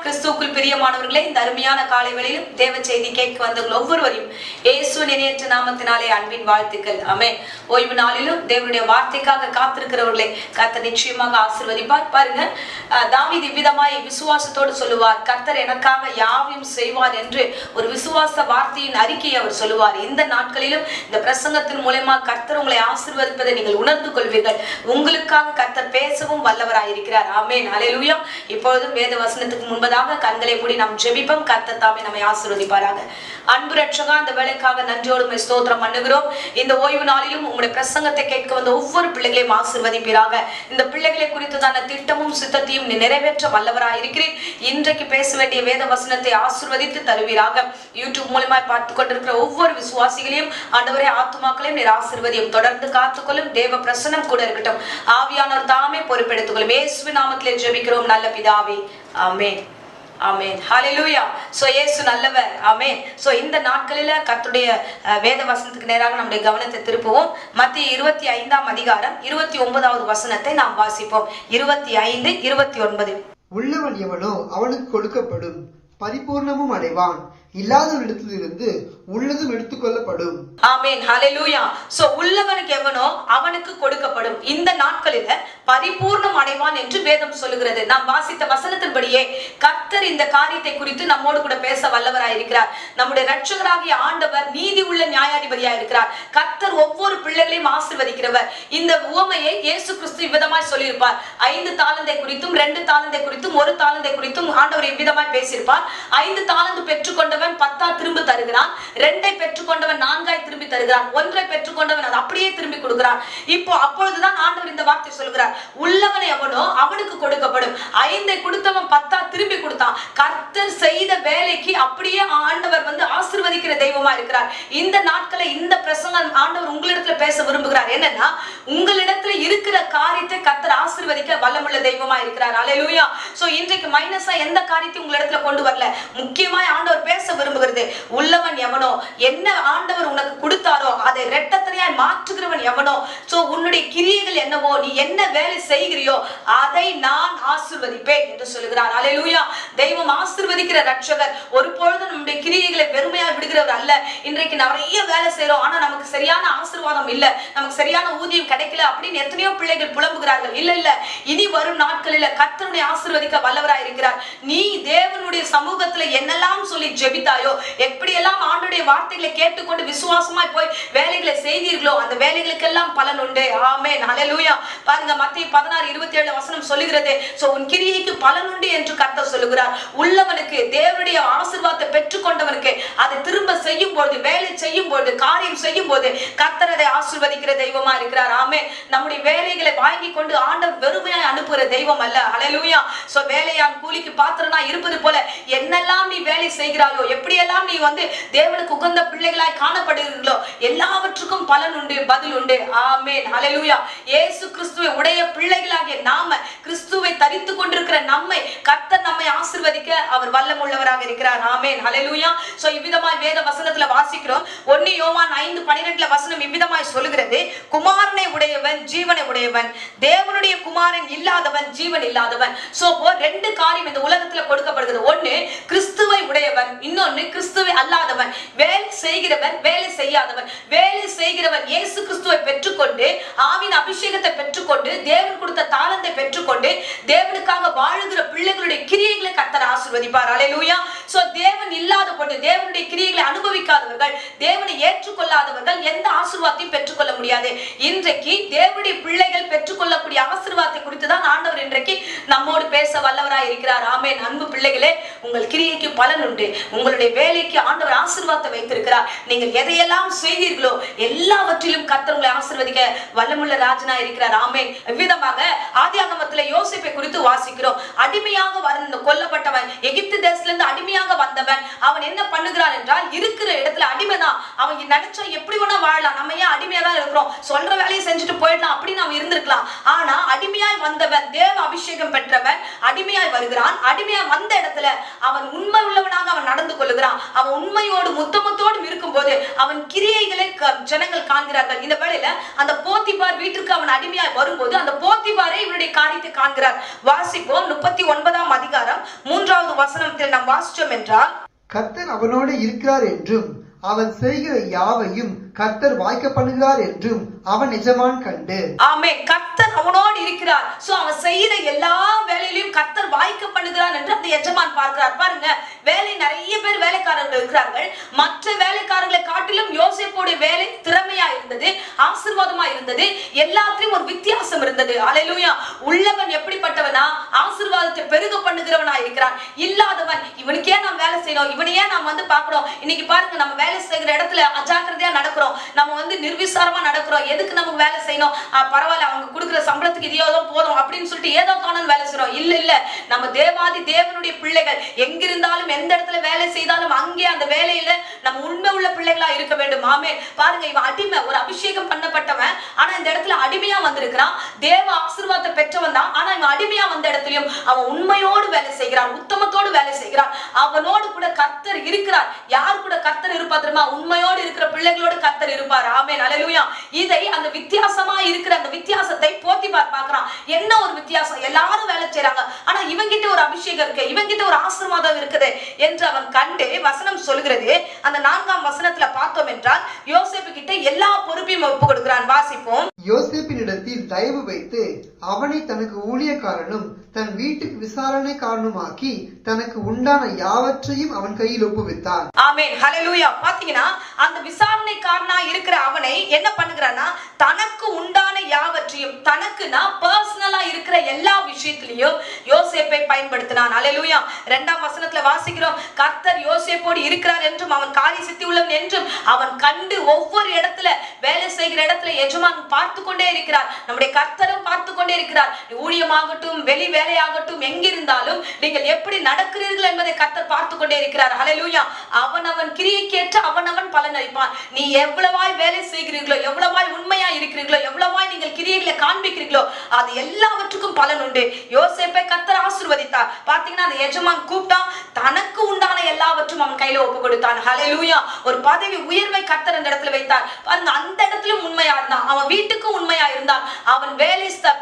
கிறிஸ்துவுக்குள் பிரியமானவர்களே, இந்த அருமையான காலை வேளையிலும் தேவ செய்தி கேட்க வந்தவர்கள் ஒவ்வொருவரையும் இயேசு நினையற்ற நாமத்தினாலே அன்பின் வாழ்த்துக்கள். ஆமென். ஓய்வு நாளிலும் தேவனுடைய வார்த்தைக்காக காத்திருக்கிறவர்களை கர்த்தர் நிச்சயமாக ஆசீர்வதிப்பார். பாருங்க, தாவீது இவ்விதமாய் விசுவாசத்தோடு சொல்லுவார், கர்த்தர் எனக்காக யாவையும் செய்வார் என்று ஒரு விசுவாச வார்த்தையின் அறிக்கையை அவர் சொல்லுவார். இந்த நாட்களிலும் இந்த பிரசங்கத்தின் மூலமா கர்த்தர் உங்களை ஆசீர்வதிப்பதை நீங்கள் உணர்ந்து கொள்வீர்கள். உங்களுக்காக கர்த்தர் பேசவும் வல்லவராயிருக்கிறார். ஆமென். ஹல்லேலூயா. இப்பொழுதும் வேத வசனத்துக்கு முன்பதாக கண்களை மூடி நாம் ஜெபிப்போம். கர்த்தர் தாமே நம்மை ஆசீர்வதிப்பாராக. அன்பு ரட்சகா, இந்த வேளைக்காக நன்றியோடு ஸ்தோத்திரம் பண்ணுகிறோம். இந்த ஓய்வு நாளிலும் உங்களுடைய பிரசங்கத்தை கேட்க வந்த ஒவ்வொரு பிள்ளைகளையும் ஆசீர்வதிப்பீராக. இந்த பிள்ளைகளை குறித்ததான திட்டமும் சித்தத்தையும் நிறைவேற்ற வல்லவராயிருக்கிறேன். இன்றைக்கு பேச வேண்டிய வேத வசனத்தை ஆசீர்வதித்து தருவீராக. யூடியூப் மூலமாய் பார்த்து கொண்டிருக்கிற ஒவ்வொரு விசுவாசிகளையும் ஆண்டவரே, ஆத்துமாக்களையும் நீர் ஆசீர்வதியும். தொடர்ந்து காத்துக்கொள்ளும். தேவ பிரசனம் கூட இருக்கட்டும். ஆவியானவர் தாமே பொறுப்பெடுத்துக் கொள்ளும். இயேசுவின் நாமத்திலே ஜெபிக்கிறோம் நல்ல பிதாவே. ஆமென். ஆமென். ஹல்லேலூயா. சோ இயேசு நல்லவர். ஆமென். சோ இந்த நாட்களில கர்த்தருடைய வேத வசனத்துக்கு நேராக நம்முடைய கவனத்தை திருப்புவோம். மத்தேயு 25ஆம் அதிகாரம் 29வது வசனத்தை நாம் வாசிப்போம். 25, 29. உள்ளவன் எவனோ அவனுக்கு கொடுக்கப்படும், பரிபூர்ணமும் அடைவான். இல்லாதவனிடத்திலிருந்து உள்ளதும் எடுத்துக்கொள்ளப்படும். ஆமென். ஹல்லேலூயா. சோ உள்ளவனுக்கு எவனோ அவனுக்கு கொடுக்கப்படும். இந்த நாட்களில பரிபூர்ணம் அடைவான் என்று வேதம் சொல்லுகிறது. நாம் வாசித்த வசனத்தின்படியே கர்த்தர் இந்த காரியத்தை குறித்து நம்மோடு கூட பேச வல்லவராயிருக்கிறார். நம்முடைய இரட்சகராகிய ஆண்டவர் நீதி உள்ள நியாயாதிபதியா இருக்கிறார். கர்த்தர் ஒவ்வொரு பிள்ளைகளையும் ஆசீர்வதிக்கிறவர். இந்த உவமையை இயேசு கிறிஸ்து இவ்விதமாய் சொல்லியிருப்பார். 5 தாலந்தை குறித்தும் 2 தாலந்தை குறித்தும் 1 தாலந்தை குறித்தும் ஆண்டவர் இவ்விதமாய் பேசியிருப்பார். 5 தாலந்து பெற்றுக்கொண்டவன் 10 திரும்ப தருகிறான். 2 பெற்றுக்கொண்டவன் 4 திரும்பி தருகிறான். 1 பெற்றுக்கொண்டவன் அது அப்படியே திரும்பி கொடுக்கிறான். அப்பொழுதுதான் ஆண்டவர் இந்த வார்த்தை சொல்கிறார், உள்ளவனை எவனோ அவனுக்கு கொடுக்கப்படும். 5 கொடுத்தவன் 10 திரும்பி கொடுத்தான். கர்த்தர் செய்த வேலைக்கு அப்படியே ஆண்டவர் ஆசீர்வதிக்கிற தெய்வமா இருக்கிறார். இந்த நாட்களை இந்த பிரசங்கம் ஆண்டவர் உங்களிடத்துல பேச விரும்புகிறார். என்னன்னா, உங்களிடத்துல இருக்கிற காரியத்தை கர்த்தர் ஆசீர்வதிக்க வல்லமுள்ள தெய்வமா இருக்கிறார். ஹல்லேலூயா. சோ இன்றைக்கு மைனஸா எந்த காரியத்தை உங்களிடத்துல கொண்டு வரல. முக்கியமாய் ஆண்டவர் பேச விரும்புகிறது, உள்ளவன் எவனோ, என்ன ஆண்டவர் உனக்கு கொடுத்தாரோ அதை இரட்டத்தனையாய் மாற்றுகிறவன் எவனோ. சோ உன்னுடைய கிரியைகள் என்னவோ, நீ என்ன வேலை செய்கிறியோ அதை நான் ஆசீர்வதிப்பேன் என்று சொல்கிறார். ஹல்லேலூயா. தெய்வம் ஆசீர்வதிக்கிற ரட்சகர். ஒருபொழுதும் நம்முடைய கிரியைகளை வெறுமையா விடுகிறவர் அல்ல. இன்றைக்கு நிறைய வேலை செய்யறோம், ஆனா நமக்கு சரியான ஆசீர்வாதம் இல்ல, நமக்கு சரியான ஊதியம் கிடைக்கல அப்படின்னு எத்தனையோ பிள்ளைகள் புலம்புகிறார்கள். இல்ல இல்ல, இனி வரும் நாட்களில கர்த்தருடைய ஆசீர்வதிக்க வல்லவராய் இருக்கிறார். நீ தேவனுடைய சமூகத்துல என்னெல்லாம் சொல்லி ஜெபித்தாயோ, எப்படியெல்லாம் ஆண்டவருடைய வார்த்தைகளை கேட்டுக்கொண்டு விசுவாசமாய் போய் வேலைகளை செய்தீர்களோ அந்த வேலைகளுக்கெல்லாம் பலன் உண்டு. ஆமென். ஹல்லேலூயா. பாருங்க, மத்தேயு 16:27 வசனம் சொல்லுகிறது, சோ உன் கிரியைக்கு பலன் உண்டு என்று கர்த்தர் சொல்லுகிறார். உள்ளவனுக்கு, தேவனுடைய ஆசீர்வாதத்தை பெற்றுக்கொண்டவனுக்கு அதை திரும்ப செய்யும் பொழுது, வேலை செய்யும் பொழுது, காரியம் செய்யும் போது கர்த்தர் அதை ஆசீர்வதிக்கிற தெய்வமா இருக்கிறார். ஆமென். நம்முடைய வேலைகளை வாங்கி கொண்டு ஆண்டவர் வெறுமையாய் அனுப்புகிற தெய்வம் அல்ல. ஹல்லேலூயா. சோ வேலையான் கூலிக்கு பாத்திரனா இருப்பது போல என்னெல்லாம் நீ வேலை செய்கிறாயோ, எப்படியெல்லாம் நீ தேவனுக்கு உகந்த பிள்ளைகளாய் காணப்படுகிறீர்களோ எல்லாவற்றுக்கும் பலன் உண்டு, பதில் உண்டு. ஆமென். ஹல்லேலூயா. இயேசு கிறிஸ்துவை உடைய பிள்ளைகளாகிய நாம, கிறிஸ்துவை தரித்து கொண்டிருக்கிற நம்மை கர்த்தர் நம்மை ஆசீர்வதிக்க அவர் வல்லமுள்ளவராக இருக்கிறார். ஆமென். ஹல்லேலூயா. சோ இவ்விதமாய் வேத வசனத்துல வாசிக்கிறோம். 1 யோவான் 5:12 வசனம் இவ்விதமாய் சொல்லுகிறது, குமாரனை உடையவன் ஜீவனை உடையவன், தேவனுடைய குமாரன் இல்லாதவன் ஜீவன் இல்லாதவன். சோ 2 காரியம் இந்த உலகத்துல கொடுக்கப்படுகிறது. ஒன்னு கிறிஸ்துவை உடையவன், இன்னொன்னு கிறிஸ்துவை அல்லாதவன். வேலை செய்கிறவன், வேலை செய்யாதவன். வேலை செய்கிறவன் இயேசு கிறிஸ்துவை பெற்றுக்கொண்டு, ஆவின் அபிஷேகத்தை பெற்றுக்கொண்டு, தேவன் கொடுத்த தாளந்தை பெற்றுக்கொண்டு தேவனுக்காக வாழுகிற பிள்ளைகளுடைய கிரியைகளை கர்த்தர் ஆசீர்வதிப்பார். ஹல்லேலூயா. சோ தேவன் இல்லாத போது, தேவனுடைய கிரியைகளை அனுபவிக்காதவர்கள், தேவனை ஏற்றுக்கொள்ளாதவர்கள் எந்த ஆசீர்வாதத்தையும் பெற்றுக்கொள்ள முடியாது. இன்றைக்கு தேவனுடைய பிள்ளைகள் பெற்றுக்கொள்ளக்கூடிய ஆசீர்வாதத்தை குறித்து தான் ஆண்டவர் இன்றைக்கு நம்மோடு பேச வல்லவராய் இருக்கிறார். ஆமென். அன்பு பிள்ளைகளே, உங்கள் கிரியைக்கு பலன் உண்டு. உங்களுடைய வேலைக்கு ஆண்டவர் ஆசீர்வாதத்தை வைத்திருக்கிறார். நீங்கள் எதையெல்லாம் செய்தீர்களோ எல்லாவற்றிலும் கர்த்தர் உங்களை ஆசீர்வதிக்க வல்லமுள்ள ராஜனா இருக்கிறார். ஆமென். விதமாக ஆதியாகமத்திலே யோசேப்பை குறித்து வாசிக்கிறோம். அடிமையாக கொல்லப்பட்டவன், எகிப்து தேசத்திலிருந்து அடிமையாக வந்தவன். அவன் என்ன பண்ணுகிறான் என்றால், இருக்கிற இடத்துல அடிமைதான். அவன் நினைச்சா எப்படி வேணா வாழலாம். நம்ம ஏன் அடிமையா தான் இருக்கிறோம், சொல்ற வேலையை செஞ்சுட்டு போயிடலாம் அப்படின்னு அவன் இருந்திருக்கலாம். ஆனா அடிமையாய் வந்தவன், தேவ அபிஷேகம் பெற்றவன் அடிமையாய் வருகிறான். அடிமையாய் வந்த இடத்துல அவன் உண்மை உள்ளவனாக அவன் நடந்து கொள்ளுகிறான். அவன் உண்மையோடு முத்தமத்தோடும் இருக்கும் போது அவன் கிரியைகளை ஜனங்கள் காண்கிறார்கள். இந்த வேளையில அந்த போத்திபார் வீட்டுக்கு அவன் அடிமையாய் வரும்போது அந்த போத்திபாரே இவனுடைய காரியத்தை காண்கிறார். வாசிப்போம். 39ஆம் அதிகாரம் 3வது வசனத்தில் நாம் வாசிச்சோம் என்றால், கர்த்தர் அவனோடு இருக்கிறார் என்றும் அவன் செய்கிற யாவையும் கர்த்தர் வாய்க்க பண்ணுகிறார் என்றும் அவன் எஜமான் கண்டு. ஆமென். கர்த்தர் அவனோடு இருக்கிறார். சோ அவன் செய்யற எல்லா வேலையிலும் கர்த்தர் வாய்க்க பண்ணுகிறார் என்று அந்த எஜமான் பார்க்கிறார். பாருங்க, வேலை நிறைய பேர் வேலைக்காரர்கள் இருக்கிறார்கள். மற்ற வேலைக்காரர்களை காட்டிலும் யோசேப்புடைய வேலை திறமையா இருந்தது, ஆசீர்வாதமா இருந்தது. எல்லாத்திலும் ஒரு வித்தியாசம் இருந்தது. அல்லேலூயா. உள்ளவன் எப்படிப்பட்டவனா? ஆசீர்வாதத்தை பெருக பண்ணுகிறவனா இருக்கிறான். இல்லாதவன், இவனுக்கே நாம் வேலை செய்யணும், இவனையே நாம் பார்க்கணும். இன்னைக்கு பாருங்க, நம்ம வேலை செய்கிற இடத்துல அஜாக்கிரதையா நடக்கிறோம், நம்ம நிர்விசாரமா நடக்கிறோம். எதுக்கு நமக்கு வேலை செய்யணும்? பரவாயில்ல, அவங்க கொடுக்கிற சம்பளத்துக்கு இதோ போதும் அப்படின்னு சொல்லிட்டு ஏதோ காணும் வேலை செய்யறோம். இல்ல இல்ல, நம்ம தேவாதி தேவனுடைய பிள்ளைகள் எங்கிருந்தாலும் எந்த இடத்துல வேலை செய்தாலும் அங்கே அந்த வேலையில நம்ம உண்மை உள்ள பிள்ளைகளா இருக்க வேண்டும். ஆமென். பாருங்க, இவன் அடிமை, ஒரு அபிஷேகம் பண்ணப்பட்டவன், ஆனா இந்த இடத்துல அடிமையா வந்திருக்கிறான். தேவ ஆசீர்வாதத்தை பெற்றவன் தான், ஆனா இவன் அடிமையா வந்த இடத்துலயும் அவன் உண்மையோடு வேலை செய்கிறான், உத்தமத்தோடு வேலை செய்கிறான். அவனோடு கூட கர்த்தர் இருக்கிறார். யார் கூட கர்த்தர் இருப்பார் தெரியுமா? உண்மையோடு இருக்கிற பிள்ளைகளோடு கர்த்தர் இருப்பார். ஆமென். அல்லேலூயா. இதை அந்த வித்தியாசமா இருக்கிற அந்த வித்தியாசத்தை போத்திபார் பார்க்கறான். என்ன ஒரு வித்தியாசம்? எல்லாரும் வேலை செய்றாங்க, ஆனா இவங்கிட்ட ஒரு அபிஷேகம் இருக்கு, இவங்கிட்ட ஒரு ஆசீர்வாதம் இருக்குது என்று அவன் கண்டு, வசனம் சொல்கிறது, அந்த 4ஆம் வசனத்துல பார்த்தோம் என்றால், யோசேப்பு கிட்ட எல்லா பொறுப்பையும் ஒப்பு கொடுக்கிறான். வாசிப்போம். யோசேப்பினிடத்தில் தயவு வைத்து அவனை தனக்கு ஊழியக்காரனும் தன் வீட்டுக்கு விசாரணைக்காரனுமாக்கி தனக்கு உண்டான யாவற்றையும் அவன் கையில் ஒப்புவித்தான். ஆமென். ஹல்லேலூயா. பாத்தீங்கன்னா, அந்த விசாரணைக்காரனா இருக்கிற அவனை என்ன பண்ணுகிறானா, தனக்கு உண்டான யாவற்றையும், தனக்குனா பர்சனலா இருக்கிற எல்லா விஷயத்திலையும் யோசேப்பை பயன்படுத்தினான். ஹல்லேலூயா. 2ஆம் வசனத்துல வாசிக்கிறோம், கர்த்தர் யோசேப்போடு இருக்கிறார் என்றும் அவன் காரிய சித்தி உள்ளவன் என்றும் அவன் கண்டு, ஒவ்வொரு இடத்துல வேலை செய்கிற இடத்துல எஜமான் பார்த்து கொண்டே இருக்கிறார். நம்முடைய கர்த்தரும் பார்த்து கொண்டே இருக்கிறார். ஊழியமாகட்டும், வெளி வேலையாகட்டும், எங்கிருந்தாலும் நீங்கள் எப்படி நடக்கிறீர்கள் என்பதை கர்த்தர் பார்த்து கொண்டே இருக்கிறார். ஹல்லேலூயா. அவனவன் கிரியைக்கேற்ற அவனவன் பலன் அளிப்பான். நீ எவ்வளவாய் வேலை செய்கிறீர்களோ, எவ்வளவாய் உண்மையா இருக்கிறீர்களோ, எவ்வளவாய் நீங்கள் கிரியைகளை காண்பிக்கிறீர்களோ, அது எல்லாவற்றுக்கும் பலன் உண்டு. யோசேப்பை கர்த்தர் ஆசீர்வதித்தார். பாத்தீங்கன்னா, அந்த எஜமான் கூப்பிட்டான், தனக்கு உண்டான எல்லாவற்றும் அவன் கையில ஒப்பு கொடுத்தான். ஹல்லேலூயா. ஒரு பதவி உயர்வை கர்த்தர் அந்த இடத்துல வைத்தார். பாருங்க, அந்த இடத்திலும் உண்மையா இருந்தான், அவன் வீட்டுக்கும் உண்மையா இருந்தான். அவன்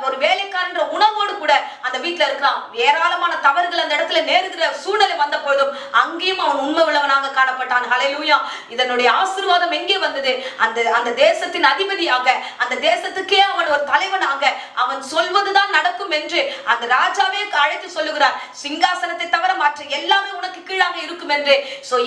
ஒரு வேலைக்காரன்ற உணவோடு கூட அந்த வீட்டுல இருக்கிறான். ஏராளமான தவறுகள் அந்த இடத்துல நேருகிற சூழ்நிலை வந்த போதும் அங்கேயும் அவன் உண்மை உள்ளவனாக காணப்பட்டான். ஹல்லேலூயா. இதனுடைய ஆசீர்வாதம் எங்கே வந்தது? அந்த தேசத்தின் அதிபதியாக, அந்த தேசத்துக்கே அவன் ஒரு தலைவனாக, அவன் சொல்வதுதான் நடக்கும் என்று அந்த ராஜாவே அழைத்து சொல்லுகிறார். சிங்காசனத்தை தவிர மற்ற எல்லாமே உனக்கு கீழாக இருக்கும் என்று.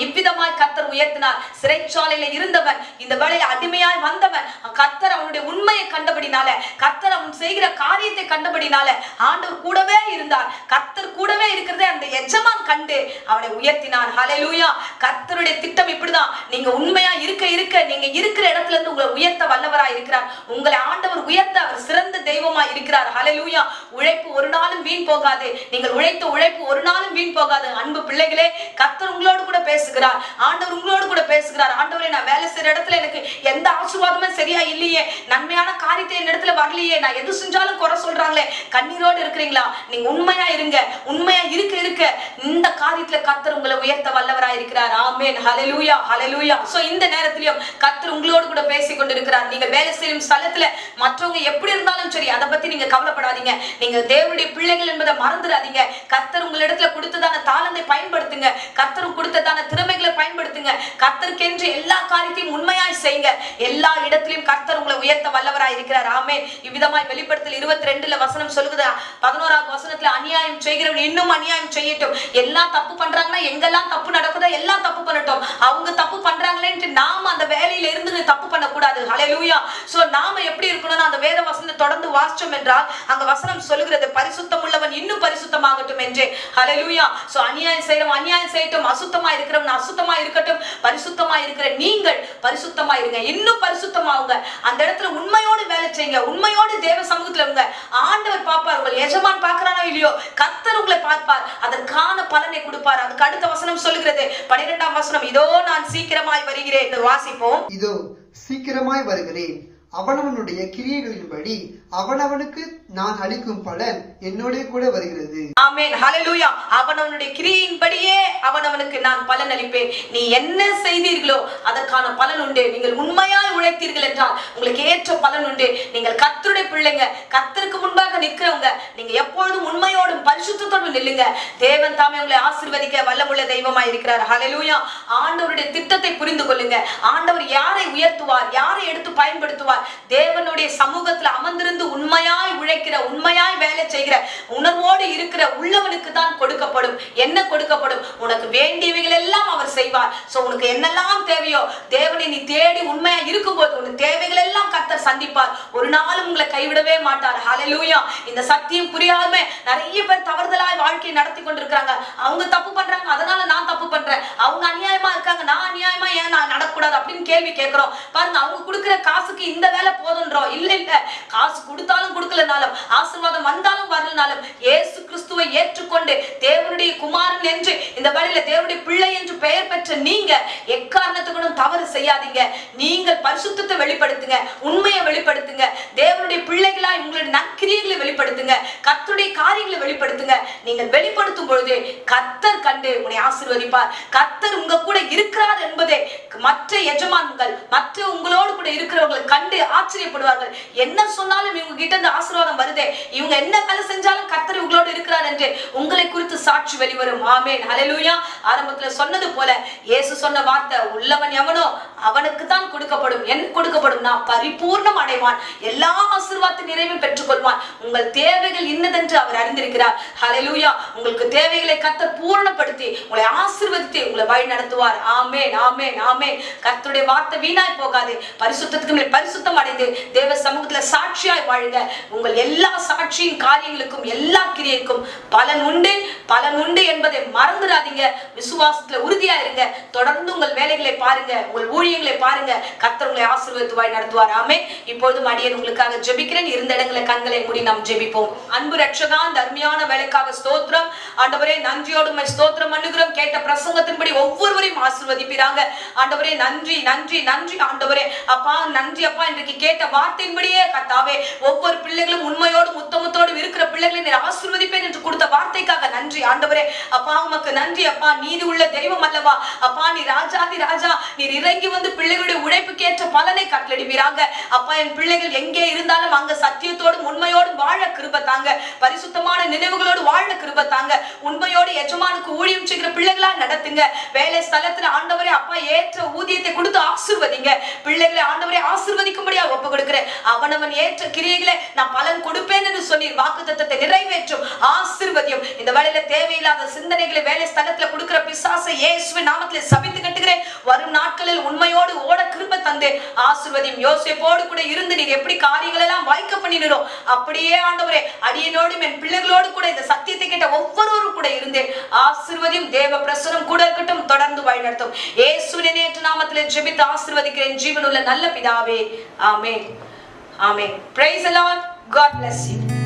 இவ்விதமாய் கர்த்தர் உயர்த்தினார். சிறைச்சாலையில இருந்தவன், இந்த வேளையில அடிமையாய் வந்தவன், கர்த்தர் அவனுடைய உண்மையை கண்டபடினால, கர்த்தர் அவன் செய்கிற காரியத்தை கண்டபடினால ஆண்டவர் கூடவே இருந்தார். கர்த்தர் கூடவே இருக்கிறதே அந்த எஜமான் கண்டு அவனை உயர்த்தினார். ஹல்லேலூயா. கர்த்தருடைய திட்டம் இப்படிதான். நீங்க உண்மையா இருக்க இருக்க நீங்க இருக்கிற இடத்துல இருந்து உங்களை உயர்த்த வல்லவராய் இருக்கிறார். உங்களை ஆண்டவர் உயர்த்த அவர் சிறந்த தெய்வமாய் இருக்கிறார். ஹல்லேலூயா. உழைப்பு ஒரு நாளும் வீண் போகாது. நீங்கள் உழைத்த உழைப்பு ஒரு நாளும் வீண் போகாது. அன்பு பிள்ளைகளே, கர்த்தர் உங்களோடு கூட பேசுகிறார். ஆண்டவர் உங்களோடு கூட பேசுகிறார். ஆண்டவரே, நான் வேலை செய்யற இடத்துல எனக்கு எந்த ஆசீர்வாதமும் சரியா இல்லையே, நன்மையான காரியத்தை என் இடத்துல வரலையே, நான் எது செஞ்சாலும் குறை சொல்றாங்களே, கண்ணீரோடு இருக்கிறீங்களா? நீங்க உண்மையா இருங்க. உண்மையா இருக்க இருக்க இந்த காரியத்துல கர்த்தர் உங்களை உயர்த்த வல்லவராய் இருக்கிறார். ஆமென். ஹல்லேலூயா. ஹல்லேலூயா. சோ இந்த நேரத்திலும் கர்த்தர் உங்களோடு கூட பேசிக் கொண்டிருக்கிறார். நீங்க வேலை செய்யும் ஸ்தலத்துல மற்றவங்க எப்படி இருந்தாலும் சரி, அதை பத்தி நீங்க கவலைப்படாதீங்க. நீங்க தேவனுடைய பிள்ளைகள் என்பதை மறந்துடாதீங்க. கர்த்தர் உங்களிடத்துல கொடுத்ததான தாளந்தை பயன்படுத்துங்க. கர்த்தர் கொடுத்ததான திறமைகளை பயன்படுத்துங்க. கர்த்தருக்கென்று எல்லா காரியத்தையும் உண்மையாய் செய்யுங்க. எல்லா இடத்திலும் கர்த்தர் உங்களை உயர்த்த வல்லவராய் இருக்கிறார். ஆமென். இவ்விதமாய் வெளிப்படுத்தல் 22 வசனம் சொல்லுது, 11ஆவது வசனத்துல, அநியாயம் செய்கிறவன் இன்னும் அநியாயம் செய்யட்டும். எல்லாம் தப்பு பண்றாங்கன்னா, எங்கெல்லாம் தப்பு நடக்குதோ எல்லாம் தப்பு பண்ணட்டும். அவங்க தப்பு பண்றாங்களேன்னு நாம அந்த வேலையில இருந்து தப்பு பண்ணக்கூடாது. ஹல்லேலூயா. சோ நாம எப்படி இருக்கணும்னா, அந்த வேத வசனத்தை தொடர்ந்து வாசிச்சோம் என்றால் அங்க வசனம் சொல்லுகிறது, பரிசுத்தம் உள்ளவன் இன்னும் பரிசுத்தமாகட்டும் என்று. ஹல்லேலூயா. சோ அநியாயம் செய்யறவன் அநியாயம் செய்யட்டும், அசுத்தமா இருக்கிறவன் அசுத்தமா இருக்கட்டும், பரிசுத்தமா இருக்கிற நீங்கள் பரிசுத்தமா இருங்க, இன்னும் பரிசுத்தமாவுங்க. அந்த இடத்துல உண்மையோடு வேலை செய்யுங்க, உண்மையோடு தேவ சமூகத்துல இருங்க. ஆண்டவர் பார்ப்பார். உங்கள் எஜமான் பார்க்கிறானோ இல்லையோ, கர்த்தர் உங்களை பார்ப்பார், அதற்கான பலனை கொடுப்பார். அதுக்கு அடுத்த வசனம் சொல்லுகிறது, 12ஆம் வசனம், இதோ நான் சீக்கிரமாய் வருகிறேன். வாசிப்போம். இதோ சீக்கிரமாய் வருகிறேன், அவனவனுடைய கிரியைகளின்படி அவனவனுக்கு நான் அளிக்கும் பலன் என்னோட கூட வருகிறது. ஆமென். ஹல்லேலூயா. அவனவனுடைய கிரியையின்படியே அவனவனுக்கு நான் பலன் அளிப்பேன். நீ என்ன செய்தீர்களோ அதற்கான பலன் உண்டு. நீங்கள் உண்மையாய் உழைத்தீர்கள் என்றால் உங்களுக்கு ஏற்ற பலன் உண்டு. நீங்கள் கர்த்தருடைய பிள்ளைங்க, கர்த்தருக்கு முன்பாக நிற்கிறவங்க, நீங்க எப்பொழுதும் உண்மையோடும் பரிசுத்தத்தோடும் எழும்பு நில்லுங்க. தேவன் தாமே உங்களை ஆசீர்வதிக்க வல்லமுள்ள தெய்வமாய் இருக்கிறார். ஹல்லேலூயா. ஆண்டவருடைய திட்டத்தை புரிந்து கொள்ளுங்க. ஆண்டவர் யாரை உயர்த்துவார், யாரை எடுத்து பயன்படுத்துவார், தேவனுடைய சமூகத்துல அமர்ந்திருந்து உண்மையாய் உழைக்கிற, உண்மையாய் வேலை செய்கிற, உணர்வோடு இருக்கிற உள்ளவனுக்கு தான் கொடுக்கப்படும். என்ன கொடுக்கப்படும்? உனக்கு வேண்டியவைகள் எல்லாம் அவர் செய்வார். சோ உனக்கு என்னெல்லாம் தேவையோ, தேவனை நீ தேடி உண்மையா இருக்கும்போது உன் தேவைகள் எல்லாம் கர்த்தர் சந்திப்பார். ஒரு நாளும் உங்களை கைவிடவே மாட்டார். ஹல்லேலூயா. இந்த சத்தியம் புரியாம நிறைய பேர் தவறுதலாய் வாழ்க்கையை நடத்தி கொண்டிருக்காங்க. அவங்க தப்பு பண்றாங்க, அதனால நான் தப்பு பண்றேன். அவங்க அநியாயமா இருக்காங்க, நான் அநியாயமா ஏன் நான் நடக்கூடாது அப்படின்னு கேள்வி கேட்கிறோம். பாருங்க, அவங்க கொடுக்கிற காசுக்கு இந்த வேலை போதுன்றோம். இல்ல இல்ல, காசு கொடுத்தாலும் கொடுக்கலனாலும், ஆசீர்வாதம் வந்தாலும் வரலனாலும், இயேசு கிறிஸ்துவை ஏற்றுக்கொண்டு தேவனுடைய குமாரன் என்று இந்த வேளையில தேவனுடைய பிள்ளை என்று பெயர் பெற்ற நீங்க எக்காரணத்துக்கும் தவறு செய்யாதீங்க. நீங்கள் பரிசுத்தத்தை வெளிப்படுத்துங்க, உண்மையை வெளிப்படுத்துங்க, தேவனுடைய பிள்ளைகளாய் உங்களுடைய நற்கிரியைகளை வெளிப்படுத்துங்க, கர்த்தருடைய காரியங்களை வெளிப்படுத்துங்க. நீங்கள் வெளிப்படுத்தும் பொழுது கர்த்தர் கண்டு உன்னை ஆசீர்வதிப்பார். கர்த்தர் உங்க கூட இருக்கிறார் என்பதை மற்ற எஜமான்கள், மற்ற உங்களோடு கூட இருக்கிறவர்கள் கண்டு ஆச்சரியப்படுவார்கள். என்ன சொன்னாலும் இவங்க கிட்ட இருந்து ஆசீர்வாதம் வருதே, இவங்க என்ன வேலை செஞ்சாலும் கர்த்தர் உங்களோடு இருக்கிறார் என்று உங்களை குறித்து சாட்சி வெளிவரும். ஆமென். ஹல்லேலூயா. ஆரம்பத்துல சொன்னது போல இயேசு சொன்ன வார்த்தை, உள்ளவன் எவனோ அவனுக்கு தான் கொடுக்கப்படும். என்ன கொடுக்கப்படும்? நான் பரிபூர்ணம் அடைவான், எல்லா ஆசீர்வாதத்தின் நிறைவும் பெற்றுக்கொள்வான். உங்கள் தேவைகள் இன்னதென்று அவர் அறிந்திருக்கிறார். ஹல்லேலூயா. உங்களுக்கு தேவைகளை கர்த்தர் பூரணப்படுத்தி உங்களை ஆசீர்வதித்து உங்களை வழி நடத்துவார். ஆமென், ஆமென், ஆமென். கர்த்தருடைய வார்த்தை வீணாய் போகாது. பரிசுத்தத்துக்கு மேல் பரிசுத்தம் அடைந்து தேவ சமூகத்துல சாட்சியாய் வாழுங்க. உங்கள் எல்லா சாட்சியின் காரியங்களுக்கும் எல்லா கிரியைக்கும் பலன் உண்டு, பலன் உண்டு என்பதை மறந்துடாதீங்க. விசுவாசத்துல உறுதியா இருங்க. தொடர்ந்து உங்கள் வேலைகளை பாருங்க, உங்கள் ஊழியங்களை பாருங்க. கர்த்தர் உங்களை ஆசீர்வதித்து வழி நடத்துவார். ஆமென். இப்பொழுது அடியேன் உங்களுக்காக ஜெபிக்கிறேன். இருந்த இடங்களை கண்களை மூடி நாம் ஜெபிப்போம். அன்பு ரட்சகா, இந்த அருமையான வேலைக்காக ஸ்தோத்திரம். ஆண்டவரே, நன்றியோடு உம்மை ஸ்தோத்திரம் பண்ணுகிறோம். கேட்ட பிரசங்கத்தின்படி ஒவ்வொருவரையும் ஆசீர்வதிப்பீராங்க. ஆண்டவரே, நன்றி நன்றி நன்றி ஆண்டவரே. அப்பா நன்றி அப்பா. இன்றைக்கு கேட்ட வார்த்தையின்படியே கர்த்தாவே, ஒவ்வொரு பிள்ளைகளும் உண்மையோடு முத்தமுத்தோடு இருக்கிற பிள்ளைகளை நீர் ஆசீர்வதிப்பேன் என்று கொடுத்த வார்த்தைக்காக நன்றி ஆண்டவரே. அப்பா உமக்கு நன்றி அப்பா. நீதி உள்ள தெய்வம் அல்லவா அப்பா, நீ ராஜாதி ராஜா. நீர் இறங்கி வந்து பிள்ளைகளுடைய உழைப்புக்கு ஏற்ற பலனை கட்டளிடுவீராங்க. அப்பா, என் பிள்ளைகள் எங்கே இருந்தாலும் அங்க சத்தியத்தோடும் உண்மையோடும் வாழ கிருபை தாங்க. பரிசுத்தமான நினைவுகளோடு வாழ கிருபை தாங்க. உண்மையோடு எஜமானுக்கு ஊழியம் செய்கிற பிள்ளைகளா நடத்துங்க. வேலை ஸ்தலத்துல ஆண்டவரே அப்பா ஏற்ற ஊதியத்தை கொடுத்து ஆசீர்வதிங்க. பிள்ளைகளை ஆண்டவரே ஆசீர்வதிக்கும்படியா ஒப்பு கொடுக்கிறேன். அவனவன் ஏற்ற கிரியைகளை நான் பலன் கொடுப்பேன் என்று சொல்லி வாக்குத்தத்தத்தை நிறைவேற்றும் ஆசீர்வதியும். இந்த வேளையில தேவையில்லாத சிந்தனைகளை வேலை ஸ்தலத்துல கொடுக்கிற பிசாசை இயேசுவின் நாமத்திலே சபித்து கட்டுகிறேன். வரும் நாட்களில் உண்மையோடு ஓட கிருபை தந்து ஆசீர்வதியும். யோசேப்போடு கூட இருந்து நீர் எப்படி காரியங்கள் எல்லாம் வாய்க்க பண்ணினோ அப்படியே ஆண்டவரே அடியனோடும் என் பிள்ளைகளோடு கூட இந்த சத்தியத்தை கேட்ட ஒவ்வொருவரும் கூட இருந்து ஆசீர்வதியும். தேவ பிரசனம் கூட இருக்கட்டும், தொடர்ந்து வழிநடத்தும். இயேசுவின் நேற்று நாமத்திலே ஜெபித்து ஆசீர்வதிக்கிறேன் ஜீவனுள்ள நல்ல பிதாவே. ஆமென், ஆமென். Praise the Lord. God bless you.